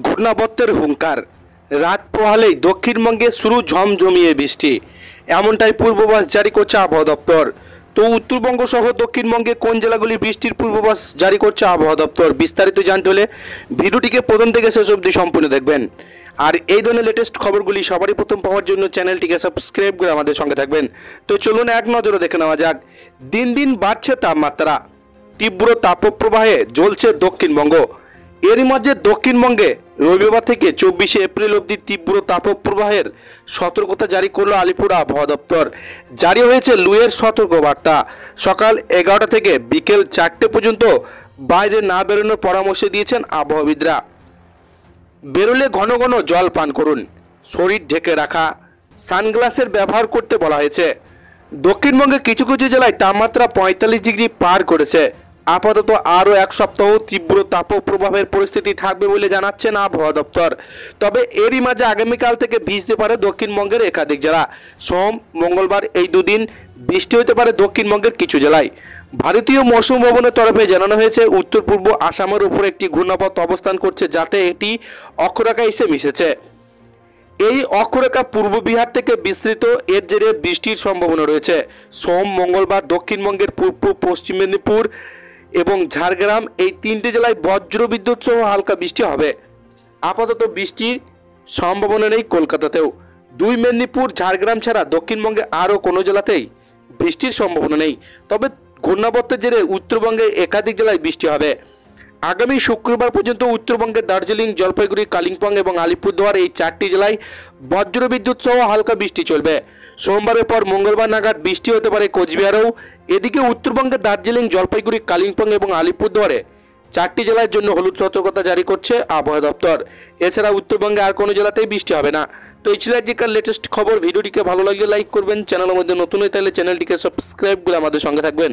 ঘূর্ণাবর্তের হুঙ্কার, রাত পোহালেই দক্ষিণবঙ্গে শুরু ঝমঝমিয়ে বৃষ্টি, এমনটাই পূর্বাভাস জারি করছে আবহাওয়া দপ্তর। তো উত্তরবঙ্গ সহ দক্ষিণবঙ্গে কোন জেলাগুলি বৃষ্টির পূর্বাভাস জারি করছে আবহাওয়া দপ্তর, বিস্তারিত জানতে হলে ভিডিওটিকে প্রথম থেকে শেষ অবধি সম্পূর্ণ দেখবেন। আর এই ধরনের লেটেস্ট খবরগুলি সবারই প্রথম পাওয়ার জন্য চ্যানেলটিকে সাবস্ক্রাইব করে আমাদের সঙ্গে থাকবেন। তো চলুন এক নজরে দেখে নেওয়া যাক। দিন দিন বাড়ছে তাপমাত্রা, তীব্র তাপপ্রবাহে জ্বলছে দক্ষিণবঙ্গ। এরই মাঝে দক্ষিণবঙ্গে রবিবার থেকে 24শে এপ্রিল অবধি তীব্র তাপপ্রবাহের সতর্কতা জারি করল আলিপুর আবহাওয়া দপ্তর। জারি হয়েছে লুয়ের সতর্কবার্তা। সকাল 11টা থেকে বিকেল 4টে পর্যন্ত বাইরে না বেরোনোর পরামর্শ দিয়েছেন আবহাওয়াবিদরা। বেরোলে ঘন ঘন জল পান করুন, শরীর ঢেকে রাখা, সানগ্লাসের ব্যবহার করতে বলা হয়েছে। দক্ষিণবঙ্গের কিছু কিছু জেলায় তাপমাত্রা 45 ডিগ্রি পার করেছে। আপাতত আরও এক সপ্তাহ তীব্র তাপপ্রবাহের পরিস্থিতি থাকবে বলে জানাচ্ছেন আবহাওয়া দপ্তর। তবে এরই মাঝে আগামীকাল থেকে ভিজতে পারে দক্ষিণবঙ্গের একাধিক জেলা। সোম মঙ্গলবার এই দুদিন বৃষ্টি হতে পারে দক্ষিণবঙ্গের কিছু জেলায়। ভারতীয় মৌসুম ভবনের তরফে জানানো হয়েছে উত্তর পূর্ব আসামের উপর একটি ঘূর্ণাবর্ত অবস্থান করছে, যাতে এটি অক্ষরেখা এসে মিশেছে। এই অক্ষরেখা পূর্ব বিহার থেকে বিস্তৃত, এর জেরে বৃষ্টির সম্ভাবনা রয়েছে। সোম মঙ্গলবার দক্ষিণবঙ্গের পূর্ব পশ্চিম মেদিনীপুর এবং ঝাড়গ্রাম এই তিনটি জেলায় বজ্র বিদ্যুৎ সহ হালকা বৃষ্টি হবে। আপাতত বৃষ্টির সম্ভাবনা নেই কলকাতাতেও। দুই মেদিনীপুর ঝাড়গ্রাম ছাড়া দক্ষিণবঙ্গে আরও কোনো জেলাতেই বৃষ্টির সম্ভাবনা নেই। তবে ঘূর্ণাবর্তের জেরে উত্তরবঙ্গে একাধিক জেলায় বৃষ্টি হবে। আগামী শুক্রবার পর্যন্ত উত্তরবঙ্গের দার্জিলিং, জলপাইগুড়ি, কালিম্পং এবং আলিপুরদুয়ার এই 4টি জেলায় বজ্র বিদ্যুৎ সহ হালকা বৃষ্টি চলবে। সোমবারের পর মঙ্গলবার নাগাদ বৃষ্টি হতে পারে কোচবিহারেও। এদিকে উত্তরবঙ্গের দার্জিলিং, জলপাইগুড়ি, কালিম্পং এবং আলিপুরদুয়ারে 4টি জেলার জন্য হলুদ সতর্কতা জারি করছে আবহাওয়া দপ্তর। এছাড়া উত্তরবঙ্গে আর কোনো জেলাতেই বৃষ্টি হবে না। তো এই ছিল আজকের লেটেস্ট খবর। ভিডিওটিকে ভালো লাগলে লাইক করবেন, চ্যানেলের মধ্যে নতুন হয়ে থাকলে চ্যানেলটিকে সাবস্ক্রাইব করে আমাদের সঙ্গে থাকবেন।